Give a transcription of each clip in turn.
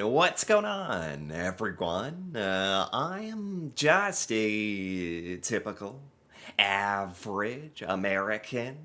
What's going on, everyone? I am just a typical, average American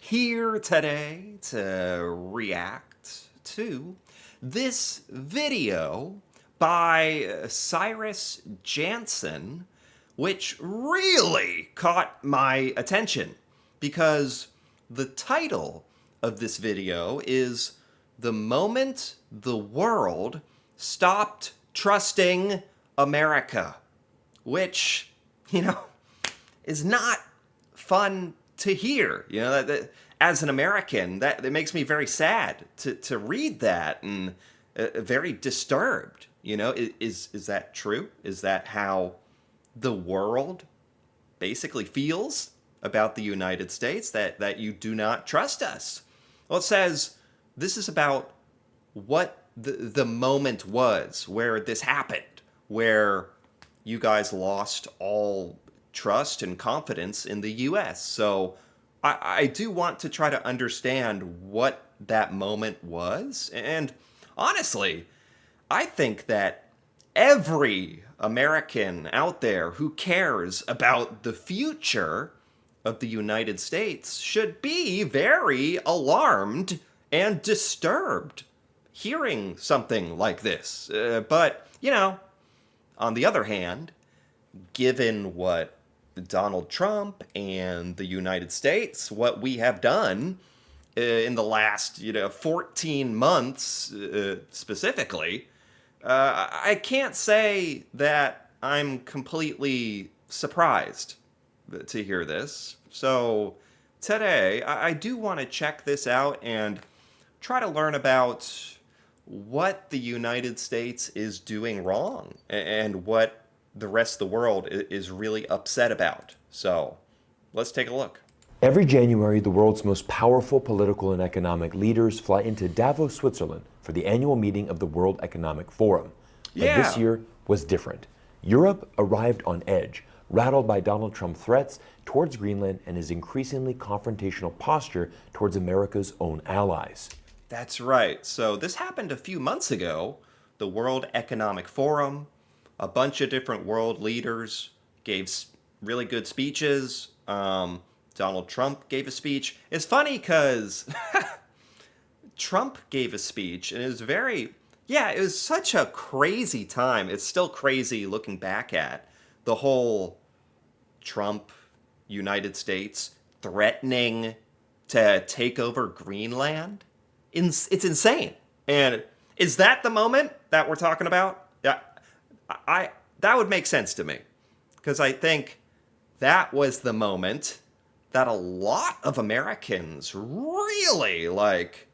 here today to react to this video by Cyrus Jansen, which really caught my attention because the title of this video is "The Moment the World Stopped Trusting America," which, you know, is not fun to hear. As an American, that makes me very sad to read that and very disturbed. Is that true? Is that how the world basically feels about the United States, that you do not trust us? Well, it says this is about what the moment was where this happened, where you guys lost all trust and confidence in the US. So I do want to try to understand what that moment was. And honestly, I think that every American out there who cares about the future of the United States should be very alarmed and disturbed hearing something like this. But, on the other hand, given what Donald Trump and the United States, what we have done in the last, 14 months specifically, I can't say that I'm completely surprised to hear this. So today, I do want to check this out and try to learn about what the United States is doing wrong and what the rest of the world is really upset about. So let's take a look. Every January, the world's most powerful political and economic leaders fly into Davos, Switzerland for the annual meeting of the World Economic Forum. But this year was different. Europe arrived on edge, rattled by Donald Trump threats towards Greenland and his increasingly confrontational posture towards America's own allies. That's right. So this happened a few months ago. The World Economic Forum, a bunch of different world leaders gave really good speeches. Donald Trump gave a speech. It's funny because Trump gave a speech, and it was such a crazy time. It's still crazy looking back at the whole Trump, United States threatening to take over Greenland. It's insane. And is that the moment that we're talking about? Yeah, I that would make sense to me, because I think that was the moment that a lot of Americans really like.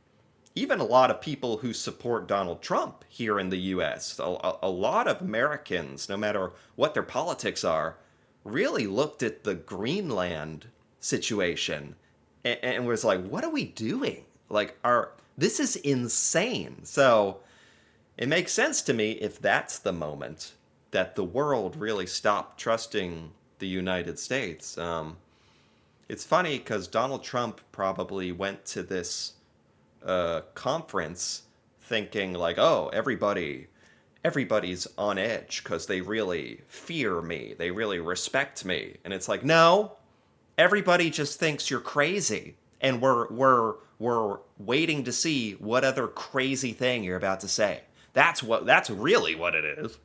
Even a lot of people who support Donald Trump here in the US, a lot of Americans, no matter what their politics are, really looked at the Greenland situation and was like, what are we doing? This is insane. So it makes sense to me if that's the moment that the world really stopped trusting the United States. It's funny because Donald Trump probably went to this conference thinking like, oh, everybody's on edge because they really fear me, they really respect me, and it's like, no, everybody just thinks you're crazy, and we're waiting to see what other crazy thing you're about to say. That's really what it is.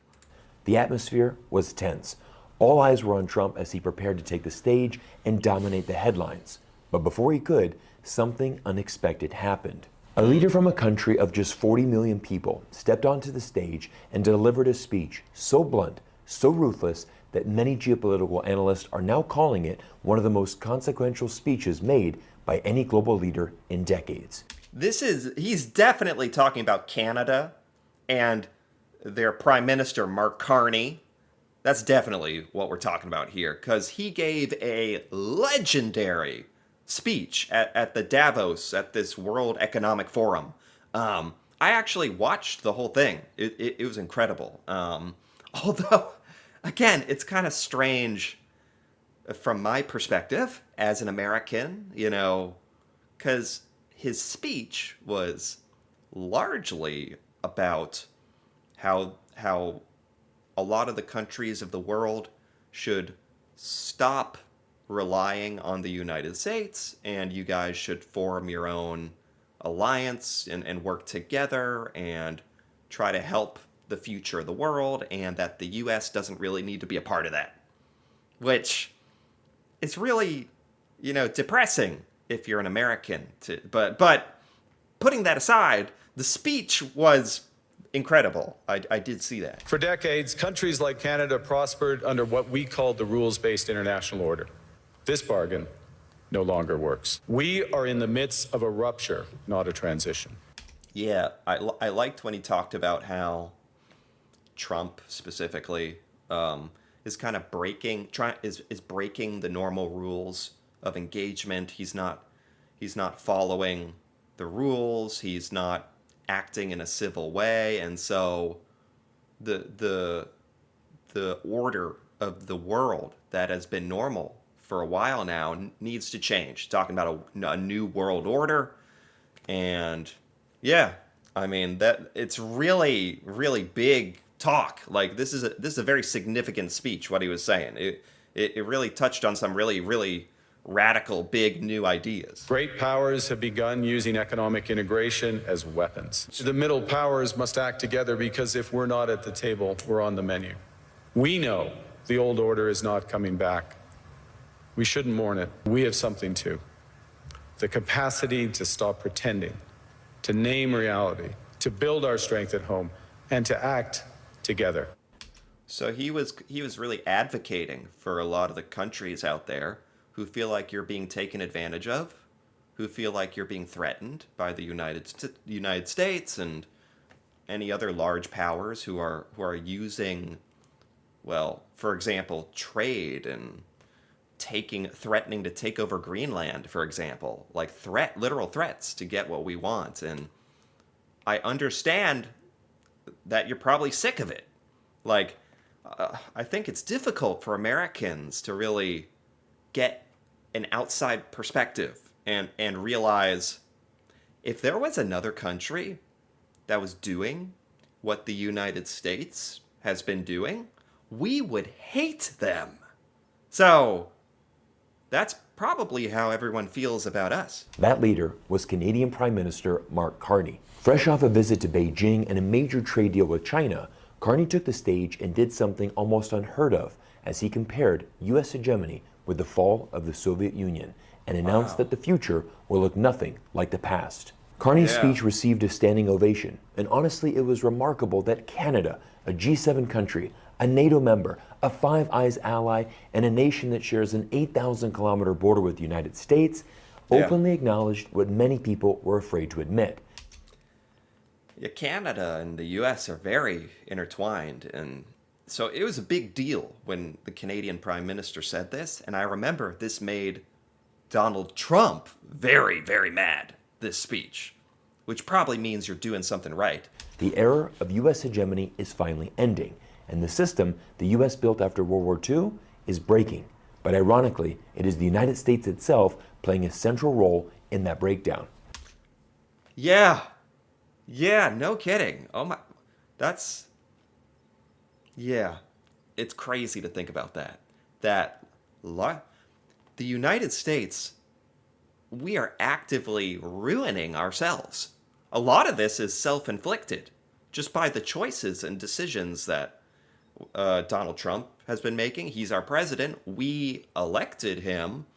The atmosphere was tense. All eyes were on Trump as he prepared to take the stage and dominate the headlines. But before he could, something unexpected happened. A leader from a country of just 40 million people stepped onto the stage and delivered a speech so blunt, so ruthless, that many geopolitical analysts are now calling it one of the most consequential speeches made by any global leader in decades. He's definitely talking about Canada and their Prime Minister, Mark Carney. That's definitely what we're talking about here, because he gave a legendary speech at the Davos, at this World Economic Forum. I actually watched the whole thing. It was incredible. Although, again, it's kind of strange from my perspective as an American, because his speech was largely about how a lot of the countries of the world should stop relying on the United States, and you guys should form your own alliance and work together and try to help the future of the world, and that the US doesn't really need to be a part of that. Which is really, depressing if you're an American. But putting that aside, the speech was incredible. I did see that. For decades, countries like Canada prospered under what we called the rules-based international order. This bargain no longer works. We are in the midst of a rupture, not a transition. Yeah, I liked when he talked about how Trump specifically is kind of breaking the normal rules of engagement. He's not following the rules. He's not acting in a civil way, and so the order of the world that has been normal for a while now needs to change. Talking about a new world order, and yeah, I mean that it's really, really big talk. Like this is a very significant speech. What he was saying, it really touched on some really, really radical, big new ideas. Great powers have begun using economic integration as weapons. The middle powers must act together because if we're not at the table, we're on the menu. We know the old order is not coming back. We shouldn't mourn it. We have something too. The capacity to stop pretending, to name reality, to build our strength at home, and to act together. So he was really advocating for a lot of the countries out there who feel like you're being taken advantage of, who feel like you're being threatened by the United States and any other large powers who are using, well, for example, trade and threatening to take over Greenland, for example, like literal threats to get what we want. And I understand that you're probably sick of it. Like, I think it's difficult for Americans to really get an outside perspective and realize if there was another country that was doing what the United States has been doing, we would hate them. So that's probably how everyone feels about us. That leader was Canadian Prime Minister Mark Carney. Fresh off a visit to Beijing and a major trade deal with China, Carney took the stage and did something almost unheard of as he compared U.S. hegemony with the fall of the Soviet Union and announced that the future will look nothing like the past. Carney's speech received a standing ovation, and honestly, it was remarkable that Canada, a G7 country, a NATO member, a Five Eyes ally, and a nation that shares an 8,000-kilometer border with the United States, openly acknowledged what many people were afraid to admit. Yeah, Canada and the U.S. are very intertwined, and so it was a big deal when the Canadian Prime Minister said this, and I remember this made Donald Trump very, very mad, this speech, which probably means you're doing something right. The era of U.S. hegemony is finally ending, and the system the U.S. built after World War II is breaking. But ironically, it is the United States itself playing a central role in that breakdown. Yeah, no kidding. Oh my, it's crazy to think about that. The United States, we are actively ruining ourselves. A lot of this is self-inflicted, just by the choices and decisions that Donald Trump has been making. He's our president. We elected him,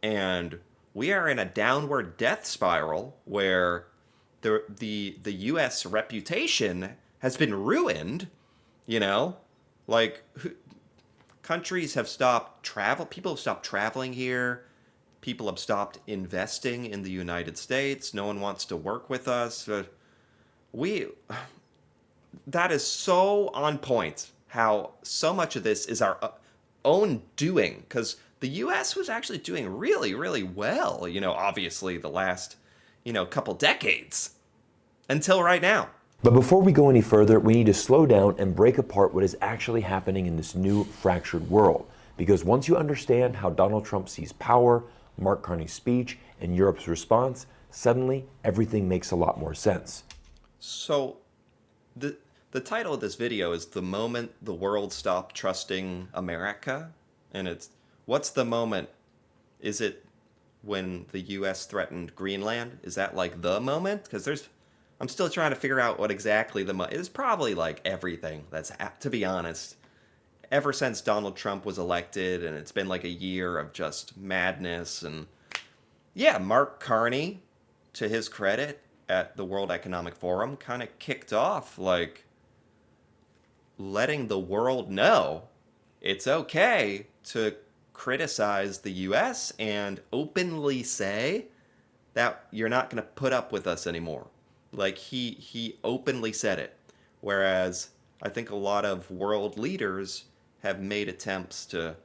and we are in a downward death spiral where the U.S. reputation has been ruined. Countries have stopped travel. People have stopped traveling here. People have stopped investing in the United States. No one wants to work with us. That is so on point how so much of this is our own doing, because the U.S. was actually doing really, really well, obviously the last, couple decades until right now. But before we go any further, we need to slow down and break apart what is actually happening in this new fractured world. Because once you understand how Donald Trump sees power, Mark Carney's speech, and Europe's response, suddenly everything makes a lot more sense. So the The title of this video is "The Moment the World Stopped Trusting America." And it's, what's the moment? Is it when the US threatened Greenland? Is that like the moment? Because I'm still trying to figure out what exactly the moment. It's probably like everything to be honest. Ever since Donald Trump was elected, and it's been like a year of just madness. And yeah, Mark Carney, to his credit, at the World Economic Forum, kind of kicked off like letting the world know it's okay to criticize the US and openly say that you're not going to put up with us anymore. Like he openly said it. Whereas I think a lot of world leaders have made attempts to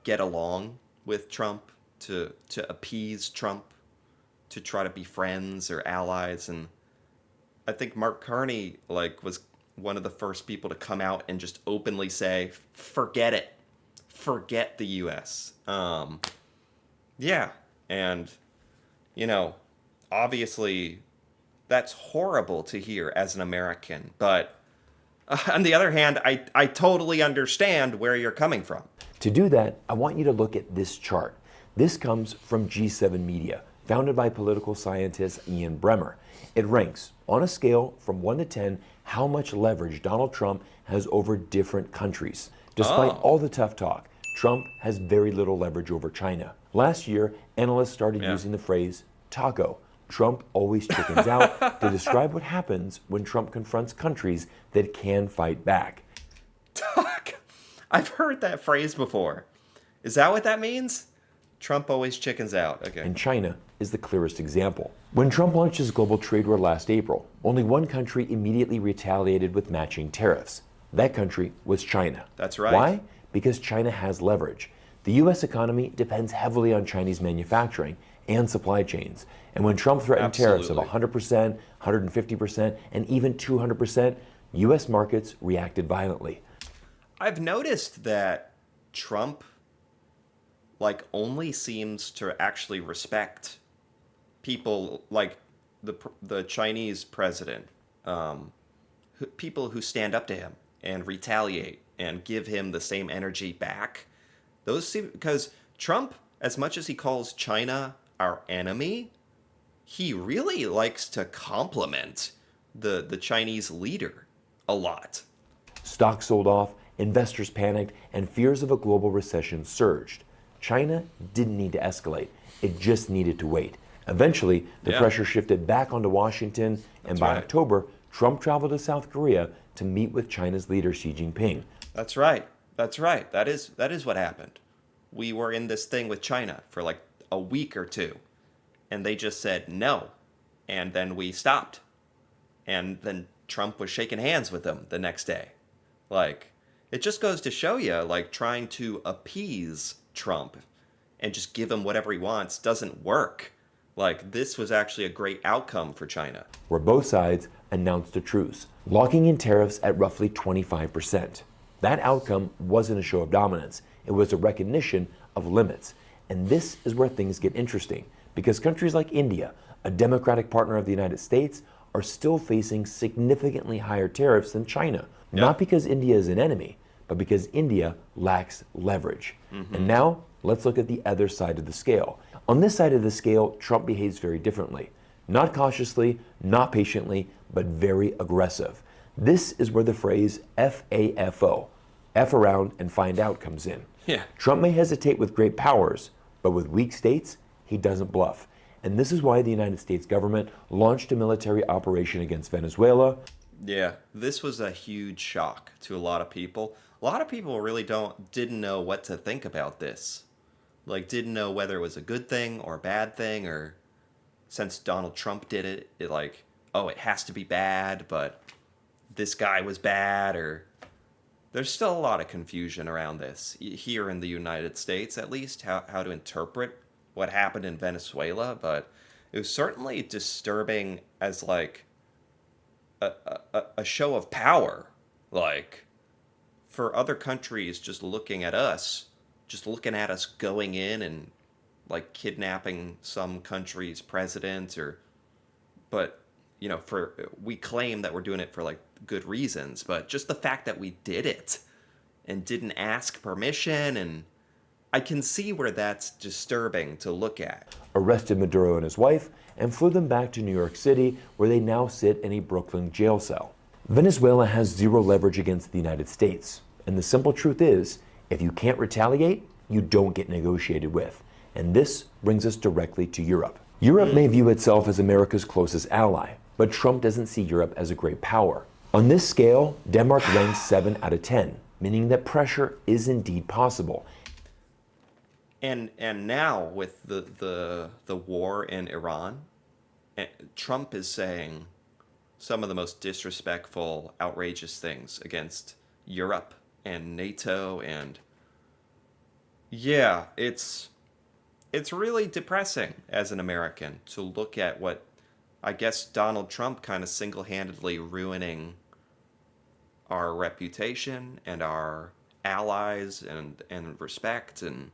get along with Trump, to appease Trump, to try to be friends or allies. And I think Mark Carney was one of the first people to come out and just openly say, forget it. Forget the US. Yeah. And, obviously that's horrible to hear as an American. But on the other hand, I totally understand where you're coming from. To do that, I want you to look at this chart. This comes from G7 Media, founded by political scientist Ian Bremmer. It ranks, on a scale from 1 to 10, how much leverage Donald Trump has over different countries. Despite all the tough talk, Trump has very little leverage over China. Last year, analysts started using the phrase taco. Trump always chickens out to describe what happens when Trump confronts countries that can fight back. Taco. I've heard that phrase before. Is that what that means? Trump always chickens out. Okay. And China is the clearest example. When Trump launched his global trade war last April, only one country immediately retaliated with matching tariffs. That country was China. That's right. Why? Because China has leverage. The U.S. economy depends heavily on Chinese manufacturing and supply chains. And when Trump threatened tariffs of 100%, 150%, and even 200%, U.S. markets reacted violently. I've noticed that Trump only seems to actually respect people like the Chinese president, people who stand up to him and retaliate and give him the same energy back. Because Trump, as much as he calls China our enemy, he really likes to compliment the Chinese leader a lot. Stocks sold off, investors panicked, and fears of a global recession surged. China didn't need to escalate. It just needed to wait. Eventually, the pressure shifted back onto Washington, and by October, Trump traveled to South Korea to meet with China's leader Xi Jinping. That's right. That's right. That is what happened. We were in this thing with China for a week or two, and they just said no, and then we stopped. And then Trump was shaking hands with them the next day. It just goes to show you, trying to appease Trump and just give him whatever he wants doesn't work. This was actually a great outcome for China. Where both sides announced a truce, locking in tariffs at roughly 25%. That outcome wasn't a show of dominance. It was a recognition of limits. And this is where things get interesting, because countries like India, a democratic partner of the United States, are still facing significantly higher tariffs than China. Not because India is an enemy, but because India lacks leverage. And now, let's look at the other side of the scale. On this side of the scale, Trump behaves very differently. Not cautiously, not patiently, but very aggressive. This is where the phrase FAFO, F around and find out, comes in. Yeah. Trump may hesitate with great powers, but with weak states, he doesn't bluff. And this is why the United States government launched a military operation against Venezuela. Yeah, this was a huge shock to a lot of people. A lot of people really didn't know what to think about this. Didn't know whether it was a good thing or a bad thing, or since Donald Trump did it, it has to be bad, but this guy was bad, or there's still a lot of confusion around this here in the United States, at least, how to interpret what happened in Venezuela. But it was certainly disturbing as a show of power, for other countries just looking at us going in and kidnapping some country's president, but for we claim that we're doing it for like good reasons, but just the fact that we did it and didn't ask permission, and I can see where that's disturbing to look at. Arrested Maduro and his wife and flew them back to New York City, where they now sit in a Brooklyn jail cell. Venezuela has zero leverage against the United States. And the simple truth is, if you can't retaliate, you don't get negotiated with. And this brings us directly to Europe. Europe may view itself as America's closest ally, but Trump doesn't see Europe as a great power. On this scale, Denmark ranks 7 out of 10, meaning that pressure is indeed possible. And now with the war in Iran, Trump is saying some of the most disrespectful, outrageous things against Europe and NATO, and yeah, it's really depressing as an American to look at what I guess Donald Trump kind of single-handedly ruining our reputation and our allies and respect, and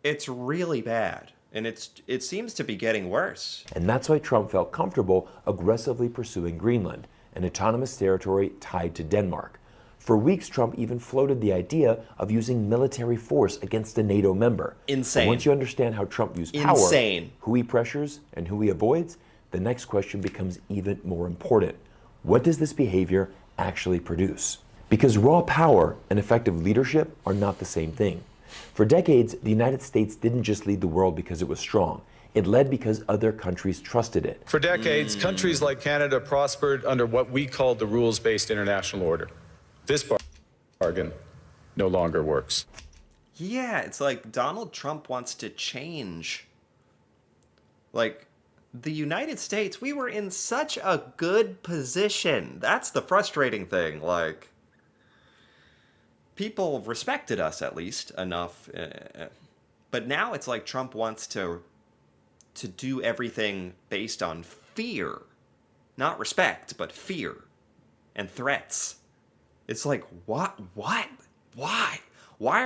it's really bad. And it seems to be getting worse. And that's why Trump felt comfortable aggressively pursuing Greenland, an autonomous territory tied to Denmark. For weeks, Trump even floated the idea of using military force against a NATO member. Insane. But once you understand how Trump views power, Insane. who he pressures, and who he avoids, the next question becomes even more important. What does this behavior actually produce? Because raw power and effective leadership are not the same thing. For decades, the United States didn't just lead the world because it was strong. It led because other countries trusted it. For decades, countries like Canada prospered under what we called the rules-based international order. This bargain no longer works. Yeah, it's like Donald Trump wants to change. Like, the United States, we were in such a good position. That's the frustrating thing. Like, people respected us at least enough. But now it's like Trump wants to do everything based on fear. Not respect, but fear and threats. It's like, what? Why? Why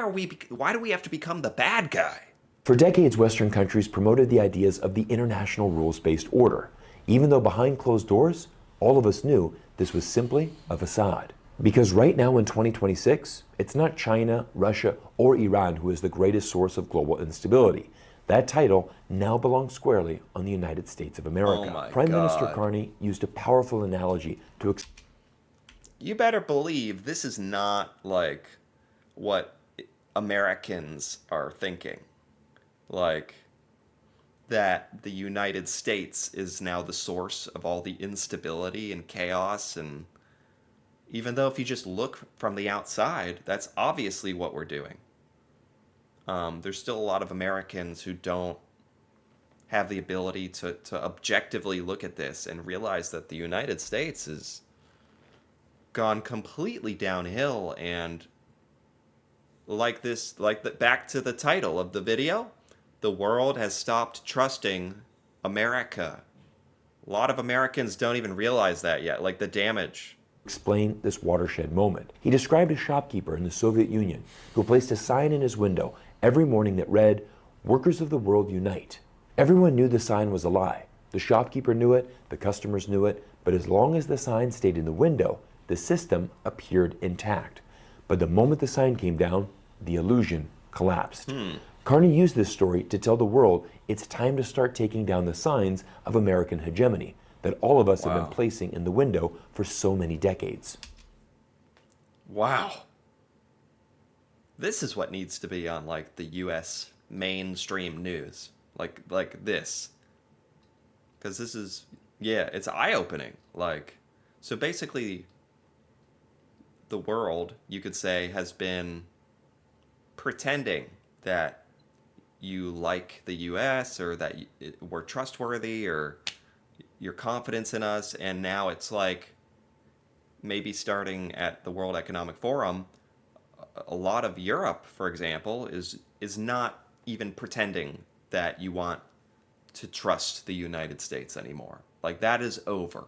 do we have to become the bad guy? For decades, Western countries promoted the ideas of the international rules-based order, even though behind closed doors, all of us knew this was simply a facade. Because right now in 2026, it's not China, Russia, or Iran who is the greatest source of global instability. That title now belongs squarely on the United States of America. Oh my Prime Minister God. Carney used a powerful analogy to You better believe this is not like what Americans are thinking. Like, that the United States is now the source of all the instability and chaos, and even though if you just look from the outside, that's obviously what we're doing. There's still a lot of Americans who don't have the ability to objectively look at this and realize that the United States has gone completely downhill, and back to the title of the video, the world has stopped trusting America. A lot of Americans don't even realize that yet, like the damage. explain this watershed moment. He described a shopkeeper in the Soviet Union who placed a sign in his window every morning that read, "Workers of the world unite." Everyone knew the sign was a lie. The shopkeeper knew it, the customers knew it, but as long as the sign stayed in the window, the system appeared intact. But the moment the sign came down, the illusion collapsed. Carney used this story to tell the world it's time to start taking down the signs of American hegemony that all of us have Wow. been placing in the window for so many decades. Wow. This is what needs to be on like the US mainstream news. Like this. Cuz this is it's eye-opening. Like, so basically the world, you could say, has been pretending that you like the US or that we're trustworthy or your confidence in us, and now it's like maybe starting at the World Economic Forum, a lot of Europe, for example, is not even pretending that you want to trust the United States anymore. Like, that is over.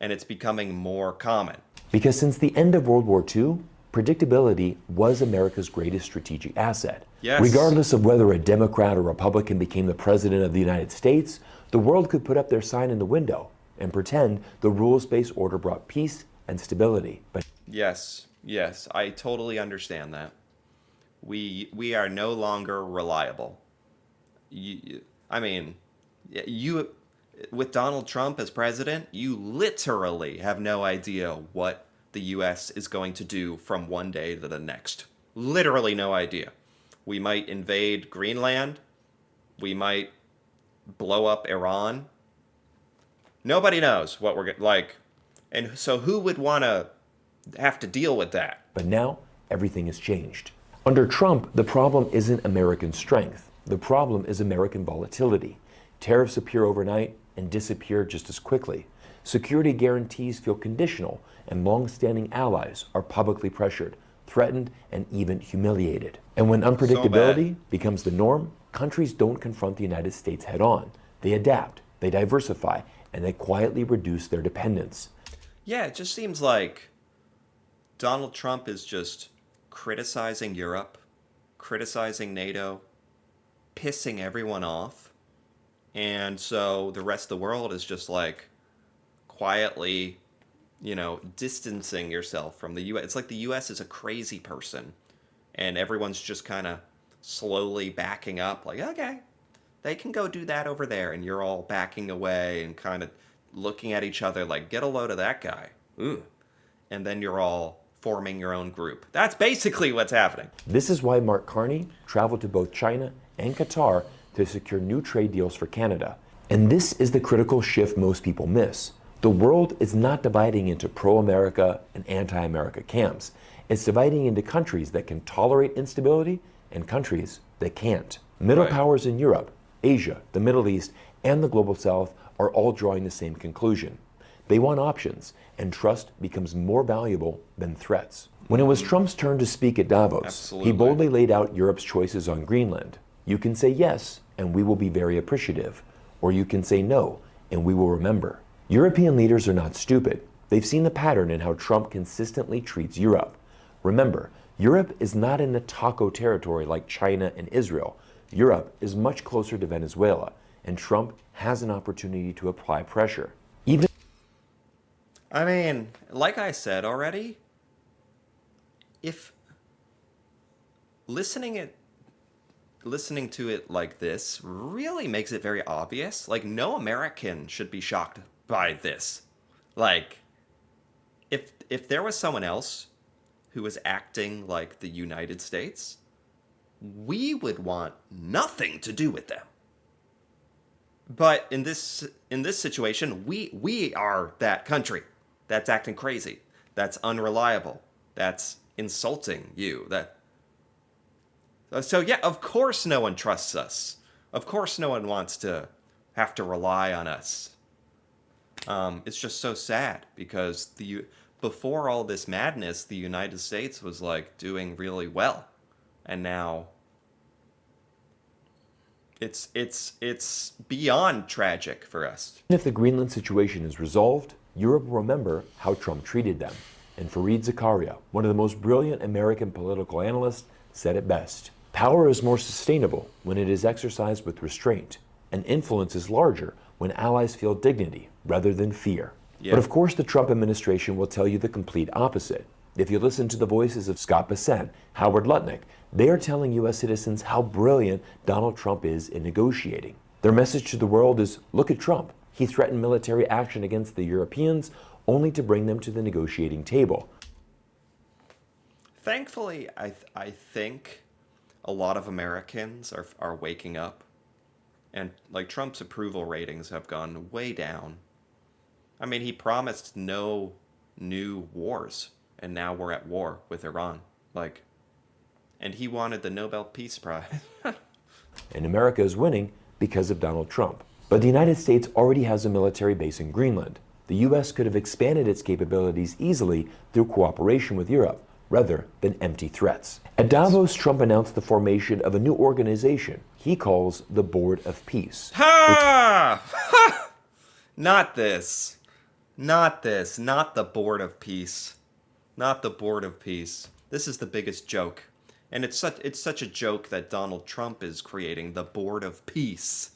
And it's becoming more common. Because since the end of World War II, predictability was America's greatest strategic asset. Yes. Regardless of whether a Democrat or Republican became the president of the United States, the world could put up their sign in the window and pretend the rules-based order brought peace and stability. But Yes, yes, I totally understand that. We are no longer reliable. I mean, you with Donald Trump as president, you literally have no idea what the US is going to do from one day to the next. Literally no idea. We might invade Greenland, we might blow up Iran. Nobody knows what like, and so who would want to have to deal with that? now, everything has changed. Under Trump, the problem isn't American strength. The problem is American volatility. Tariffs appear overnight and disappear just as quickly. Security guarantees feel conditional, and long-standing allies are publicly pressured, threatened, and even humiliated. And when unpredictability becomes the norm, countries don't confront the United States head-on. They adapt, they diversify, and they quietly reduce their dependence. Yeah, it just seems like Donald Trump is just criticizing Europe, criticizing NATO, pissing everyone off. And so the rest of the world is just like quietly, distancing yourself from the US. It's like the US is a crazy person and everyone's just kind of slowly backing up like, okay, they can go do that over there, and you're all backing away and kind of looking at each other like, get a load of that guy. Ooh. And then you're all forming your own group. That's basically what's happening. This is why Mark Carney traveled to both China and Qatar to secure new trade deals for Canada. And this is the critical shift most people miss. The world is not dividing into pro-America and anti-America camps. It's dividing into countries that can tolerate instability and countries that can't. Middle powers in Europe, Asia, the Middle East, and the Global South are all drawing the same conclusion. They want options, and trust becomes more valuable than threats. When it was Trump's turn to speak at Davos, he boldly laid out Europe's choices on Greenland. You can say yes, and we will be very appreciative, or you can say no, and we will remember. European leaders are not stupid. They've seen the pattern in how Trump consistently treats Europe. Remember, Europe is not in the taco territory like China and Israel. Europe is much closer to Venezuela, and Trump has an opportunity to apply pressure. I mean, like I said already, if listening to it like this really makes it very obvious, like no American should be shocked by this. Like if there was someone else who was acting like the United States, we would want nothing to do with them. But in this situation, we are that country that's acting crazy, that's unreliable, that's insulting you. So yeah, of course no one trusts us. Of course no one wants to have to rely on us. It's just so sad because before all this madness, the United States was like doing really well, and now it's beyond tragic for us. If the Greenland situation is resolved, Europe will remember how Trump treated them. And Fareed Zakaria, one of the most brilliant American political analysts, said it best. Power is more sustainable when it is exercised with restraint, and influence is larger when allies feel dignity rather than fear. Yeah. But of course, the Trump administration will tell you the complete opposite. If you listen to the voices of Scott Bessent, Howard Lutnick, they are telling U.S. citizens how brilliant Donald Trump is in negotiating. Their message to the world is, look at Trump. He threatened military action against the Europeans only to bring them to the negotiating table. Thankfully, I think a lot of Americans are waking up, and like Trump's approval ratings have gone way down. I mean, he promised no new wars, and now we're at war with Iran. And he wanted the Nobel Peace Prize. And America is winning because of Donald Trump. But the United States already has a military base in Greenland. The U.S. could have expanded its capabilities easily through cooperation with Europe, rather than empty threats. At Davos, Trump announced the formation of a new organization he calls the Board of Peace. Ha! Ha! Not this. Not this. Not the Board of Peace. Not the Board of Peace. This is the biggest joke. And it's such a joke that Donald Trump is creating the Board of Peace.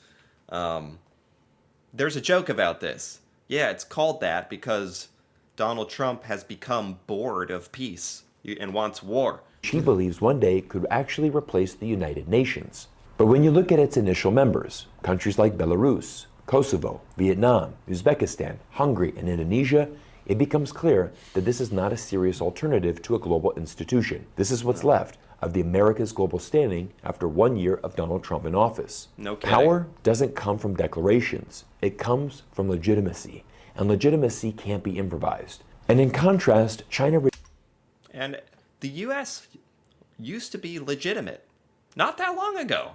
There's a joke about this. Yeah, it's called that because Donald Trump has become bored of peace and wants war. He believes one day could actually replace the United Nations. But when you look at its initial members, countries like Belarus, Kosovo, Vietnam, Uzbekistan, Hungary, and Indonesia, it becomes clear that this is not a serious alternative to a global institution. This is what's left of the America's global standing after 1 year of Donald Trump in office. No kidding. Power doesn't come from declarations. It comes from legitimacy. And legitimacy can't be improvised. And in contrast, China... And the U.S. used to be legitimate not that long ago.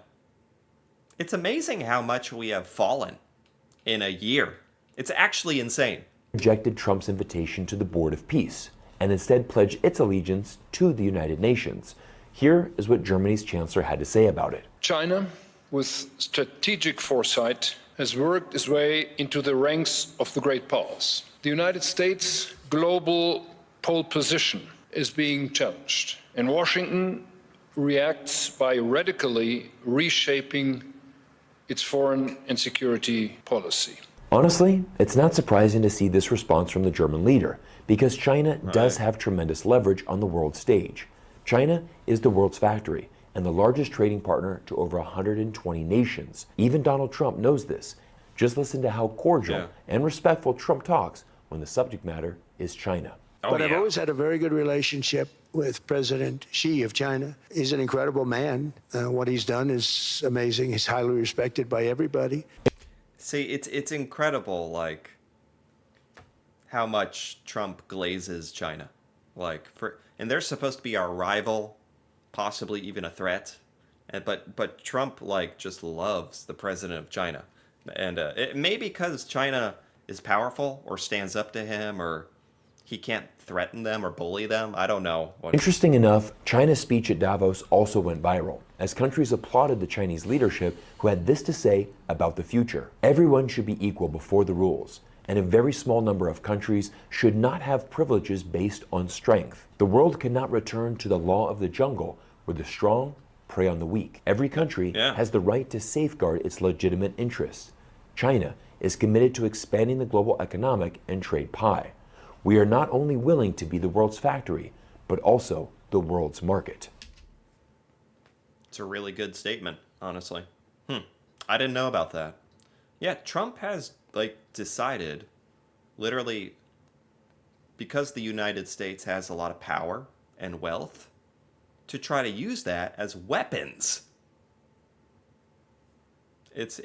It's amazing how much we have fallen in a year. It's actually insane. Rejected Trump's invitation to the Board of Peace and instead pledged its allegiance to the United Nations. Here is what Germany's chancellor had to say about it. China, with strategic foresight, has worked its way into the ranks of the great powers. The United States' global pole position is being challenged, and Washington reacts by radically reshaping its foreign and security policy. Honestly, it's not surprising to see this response from the German leader, because China does have tremendous leverage on the world stage. China is the world's factory and the largest trading partner to over 120 nations. Even Donald Trump knows this. Just listen to how cordial and respectful Trump talks when the subject matter is China. But I've always had a very good relationship with President Xi of China. He's an incredible man. What he's done is amazing. He's highly respected by everybody. See, it's incredible, like, how much Trump glazes China. And they're supposed to be our rival, possibly even a threat. But Trump, like, just loves the president of China. And it may be because China is powerful or stands up to him, or he can't threaten them or bully them. I don't know. Interesting enough, China's speech at Davos also went viral, as countries applauded the Chinese leadership who had this to say about the future. Everyone should be equal before the rules, and a very small number of countries should not have privileges based on strength. The world cannot return to the law of the jungle, where the strong prey on the weak. Every country has the right to safeguard its legitimate interests. China is committed to expanding the global economic and trade pie. We are not only willing to be the world's factory, but also the world's market. It's a really good statement, honestly. I didn't know about that. Yeah, Trump has, like, decided, literally, because the United States has a lot of power and wealth, to try to use that as weapons. It's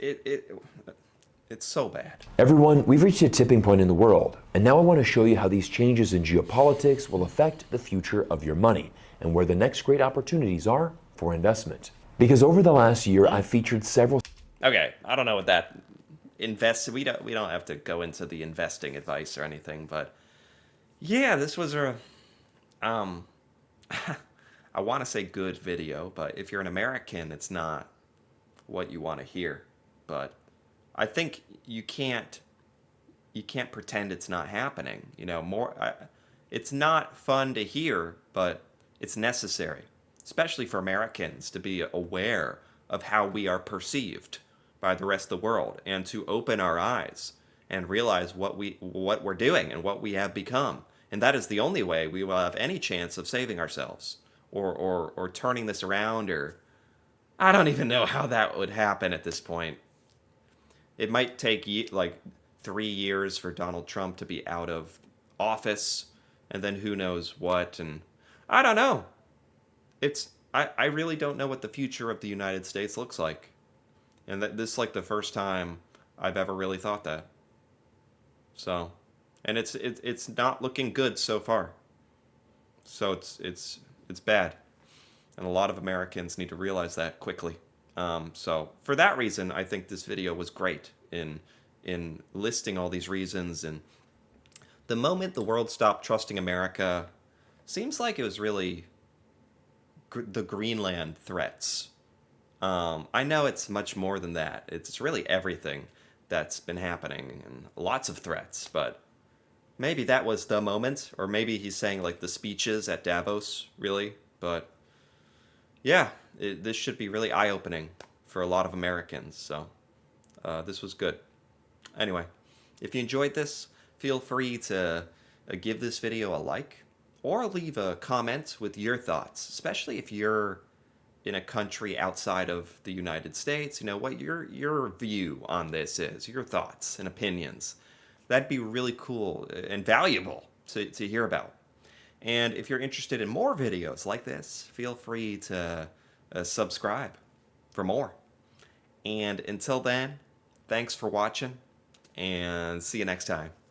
so bad. Everyone, we've reached a tipping point in the world, and now I want to show you how these changes in geopolitics will affect the future of your money and where the next great opportunities are for investment. Because over the last year, I've featured several... Okay, I don't know what that we don't have to go into the investing advice or anything, but yeah, this was a I want to say good video, but if you're an American, it's not what you want to hear. But I think you can't pretend it's not happening. You know, it's not fun to hear, but it's necessary, especially for Americans, to be aware of how we are perceived by the rest of the world and to open our eyes and realize what we're doing and what we have become. And that is the only way we will have any chance of saving ourselves or turning this around, or I don't even know how that would happen at this point. It might take like 3 years for Donald Trump to be out of office, and then who knows what, and I don't know. I really don't know what the future of the United States looks like. And this is like the first time I've ever really thought that. So, and it's not looking good so far. So it's bad. And a lot of Americans need to realize that quickly. So for that reason, I think this video was great in listing all these reasons. And the moment the world stopped trusting America, seems like it was really the Greenland threats. I know it's much more than that. It's really everything that's been happening and lots of threats, but maybe that was the moment, or maybe he's saying like the speeches at Davos, really. But yeah, this should be really eye-opening for a lot of Americans, so this was good. Anyway, If you enjoyed this, feel free to give this video a like or leave a comment with your thoughts, especially if you're in a country outside of the United States, you know, what your view on this is, your thoughts and opinions. That'd be really cool and valuable to hear about. And if you're interested in more videos like this, feel free to subscribe for more. And until then, thanks for watching, and see you next time.